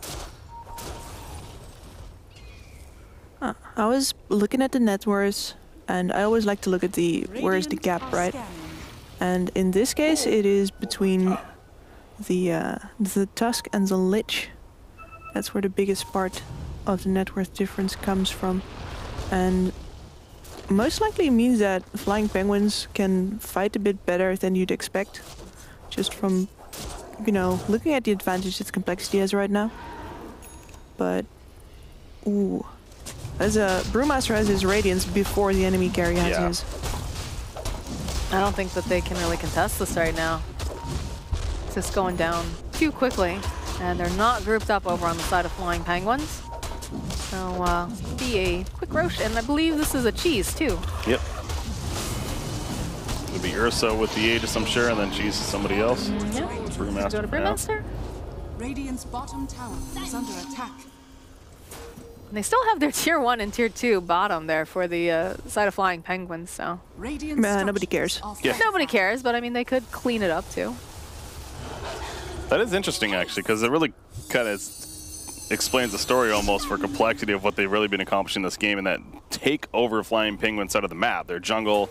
I was looking at the net worth, and I always like to look at where is the gap, right? And in this case, it is between the Tusk and the Lich. That's where the biggest part of the net worth difference comes from. And most likely means that Flying Penguins can fight a bit better than you'd expect. Just from, looking at the advantage that Complexity has right now. But, ooh. As a Brewmaster has his Radiance before the enemy carry has his. I don't think that they can really contest this right now. It's just going down too quickly, and they're not grouped up over on the side of Flying Penguins. So, be a quick Roche, and I believe this is a cheese too. Yep. It'll be Ursa with the Aegis, I'm sure, and then cheese is somebody else. Yeah. Brewmaster. Go to Brewmaster. Radiant's bottom tower is under attack. And they still have their tier 1 and tier 2 bottom there for the side of Flying Penguins, so. Nobody cares. Yeah. Nobody cares, but I mean, they could clean it up too. That is interesting, actually, because it really kind of explains the story almost for Complexity of what they've really been accomplishing in this game, and that take over Flying Penguin side of the map. Their jungle,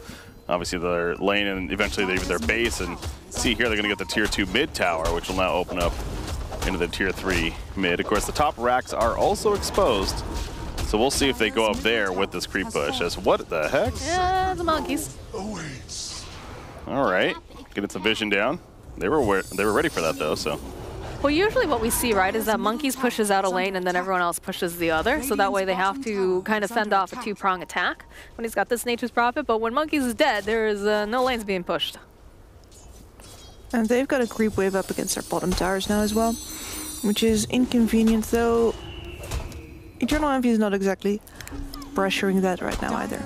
obviously their lane, and eventually their base. And see here, they're going to get the tier 2 mid tower, which will now open up into the tier 3 mid. Of course, the top racks are also exposed, so we'll see if they go up there with this creep push. As what the heck? Yeah, the monkeys. All right, getting some vision down. They were ready for that though, so. Well, usually what we see, right, is that monkeys pushes out a lane and then everyone else pushes the other, so that way they have to kind of fend off a two-prong attack when he's got this Nature's Prophet. But when monkeys is dead, there is no lanes being pushed. And they've got a creep wave up against their bottom towers now as well, which is inconvenient, though Eternal Envy is not exactly pressuring that right now either.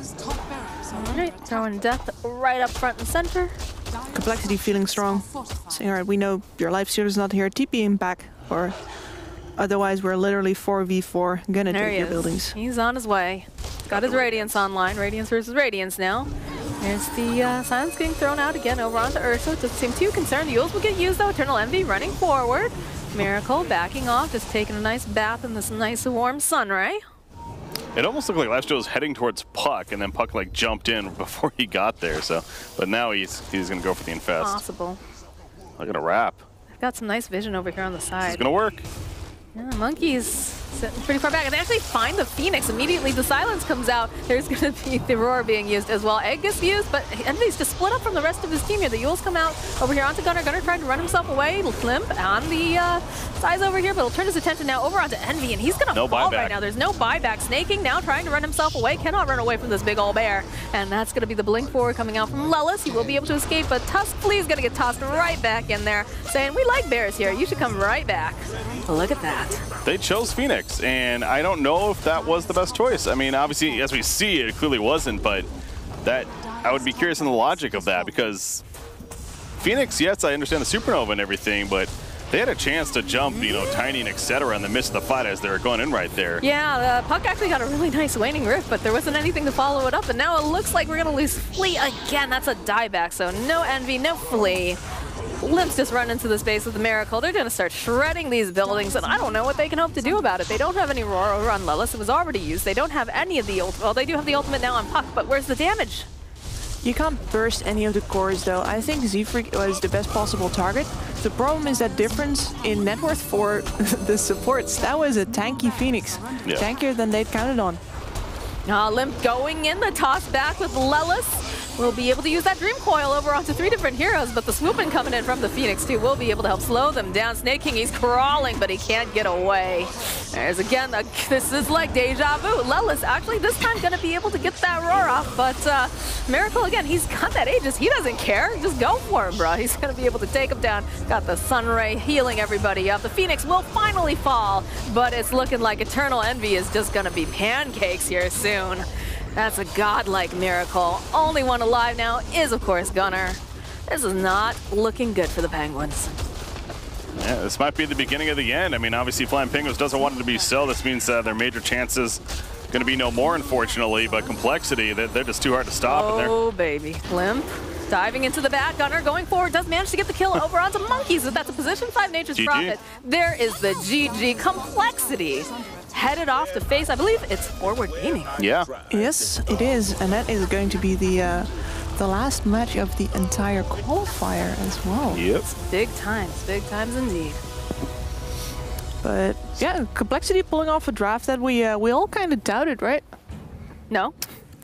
Alright, throwing Death right up front and center. Complexity feeling strong. Saying, alright, we know your life steal is not here. TPing back or otherwise we're literally 4v4 gonna There take he your is. buildings. He's on his way. Got his Radiance online. Radiance versus Radiance now. There's the silence getting thrown out again over onto Ursa. Doesn't seem too concerned. The Yules will get used though. Eternal Envy running forward. Miracle backing off, just taking a nice bath in this nice warm sun ray. It almost looked like Lifesteal was heading towards Puck, and then Puck like jumped in before he got there. So, but now he's gonna go for the infest. Possible. Look at a wrap. I've got some nice vision over here on the side. It's gonna work. Yeah, Monkey's sitting pretty far back, and they actually find the Phoenix. Immediately the silence comes out. There's going to be the Roar being used as well. Egg gets used, but Envy's just split up from the rest of his team here. The Yules come out over here onto Gunnar. Gunnar trying to run himself away. Limp on the size over here, but he'll turn his attention now over onto Envy, and he's going to fall right now. There's no buyback. Snaking now trying to run himself away. Cannot run away from this big old bear, and that's going to be the blink forward coming out from Lelis. He will be able to escape, but Tusk Flea's going to get tossed right back in there, saying, we like bears here. You should come right back. Look at that. They chose Phoenix, and I don't know if that was the best choice. I mean, obviously, as we see, it clearly wasn't, but that I would be curious in the logic of that, because Phoenix, yes, I understand the supernova and everything, but they had a chance to jump, you know, Tiny and etc. in the midst of the fight as they were going in right there. Yeah, Puck actually got a really nice waning rift, but there wasn't anything to follow it up, and now it looks like we're going to lose Flea again. That's a dieback, so no Envy, no Flea. Limp's just run into the space with the Miracle. They're going to start shredding these buildings, and I don't know what they can hope to do about it. They don't have any Roar over on Lelis. It was already used. They don't have any of the ultimate. Well, they do have the ultimate now on Puck, but where's the damage? You can't burst any of the cores though. I think Z-Freak was the best possible target. The problem is that difference in net worth for the supports. That was a tanky Phoenix. Yeah. Tankier than they'd counted on. Limp going in, the toss back with Lelis. We'll be able to use that Dream Coil over onto 3 different heroes, but the swooping coming in from the Phoenix too will be able to help slow them down. Snake King, he's crawling, but he can't get away. There's again, this is like deja vu. Lelis actually this time gonna be able to get that Roar off, but Miracle again, he's got that Aegis. He doesn't care. Just go for him, bro. He's gonna be able to take him down. Got the Sun Ray healing everybody up. The Phoenix will finally fall, but it's looking like Eternal Envy is just gonna be pancakes here soon. That's a godlike Miracle. Only one alive now is, of course, Gunnar. This is not looking good for the Penguins. Yeah, this might be the beginning of the end. I mean, obviously, Flying Penguins doesn't want it to be so. This means their major chances going to be no more, unfortunately. But Complexity, they're just too hard to stop. Oh, baby. Limp diving into the bat. Gunnar going forward does manage to get the kill over onto Monkeys. That's a position 5 Nature's GG. Prophet. There is the GG. Complexity headed off to face, I believe it's Forward Gaming. Yeah. Yes, it is, and that is going to be the last match of the entire qualifier as well. Yep. Big times indeed. But yeah, Complexity pulling off a draft that we all kind of doubted, right? No.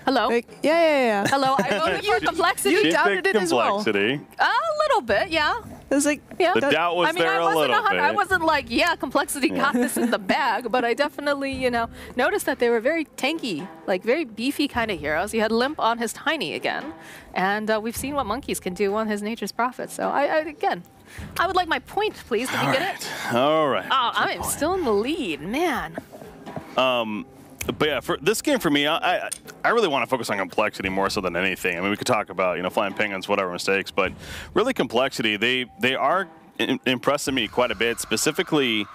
Hello. Like, yeah. Hello. I voted for Complexity. You She doubted picked it as well. Complexity. A little bit, yeah. It was like, Yeah. The doubt was I mean, there a little bit. I wasn't like, yeah, Complexity got this in the bag, but I definitely, you know, noticed that they were very tanky, like very beefy kind of heroes. You had Limp on his Tiny again, and we've seen what Monkeys can do on his Nature's Prophet. So again, I would like my point, please. Did you get it? All right. Oh, I'm still in the lead, man. But yeah, for this game for me, I really want to focus on Complexity more so than anything. I mean, we could talk about, you know, Flying Penguins, whatever mistakes, but really Complexity, they are impressing me quite a bit. Specifically,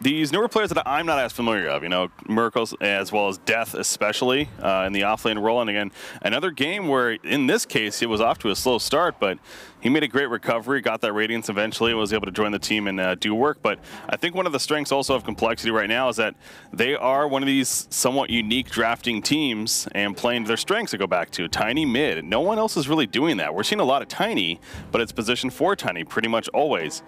these newer players that I'm not as familiar of, you know, Miracles as well as Death, especially in the offlane role. And again, another game where in this case it was off to a slow start, but he made a great recovery, got that Radiance eventually, was able to join the team and do work. But I think one of the strengths also of Complexity right now is that they are one of these somewhat unique drafting teams and playing to their strengths to go back to. Tiny mid. No one else is really doing that. We're seeing a lot of Tiny, but it's positioned for Tiny pretty much always.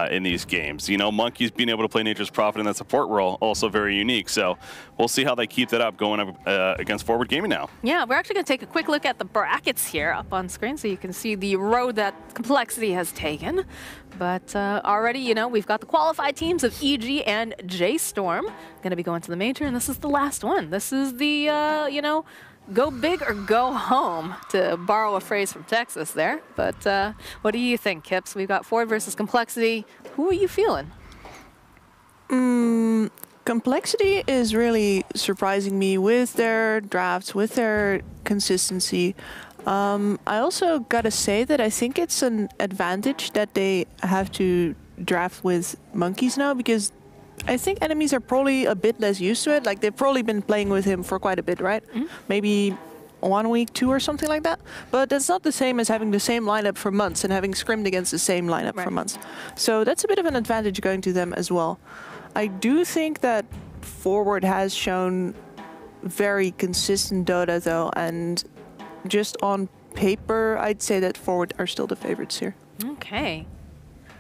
In these games. You know, Monkeys being able to play Nature's Prophet in that support role, also very unique. So we'll see how they keep that up going up against Forward Gaming now. Yeah, we're actually going to take a quick look at the brackets here up on screen so you can see the road that Complexity has taken. But already, you know, we've got the qualified teams of EG and J-Storm going to be going to the major, and this is the last one. This is the, you know, go big or go home, to borrow a phrase from Texas there. But what do you think, Kips? We've got Forward versus Complexity. Who are you feeling? Complexity is really surprising me with their drafts, with their consistency. I also gotta say that I think it's an advantage that they have to draft with monkeys now, because I think enemies are probably a bit less used to it. Like, they've probably been playing with him for quite a bit, right? Maybe 1 week, 2 or something like that. But that's not the same as having the same lineup for months and having scrimmed against the same lineup for months. So that's a bit of an advantage going to them as well. I do think that Forward has shown very consistent Dota though, and just on paper, I'd say that Forward are still the favorites here. Okay.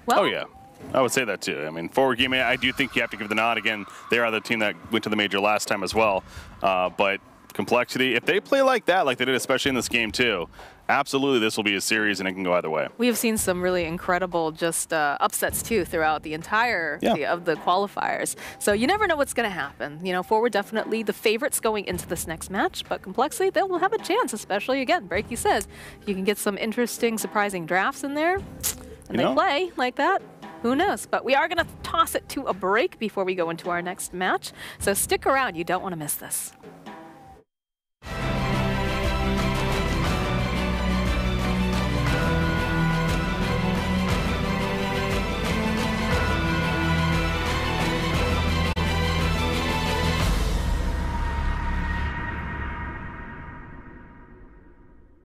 Well, Oh, yeah. I would say that too. I mean, Forward Gaming, I do think you have to give the nod. Again, they are the team that went to the major last time as well. But Complexity, if they play like that, like they did especially in this game too, absolutely this will be a series and it can go either way. we have seen some really incredible just upsets too throughout the entire of the qualifiers. So you never know what's going to happen. You know, Forward definitely the favorites going into this next match, but Complexity, they will have a chance, especially again, Breaky says, you can get some interesting, surprising drafts in there and they play like that. Who knows? But we are going to toss it to a break before we go into our next match. So stick around. You don't want to miss this.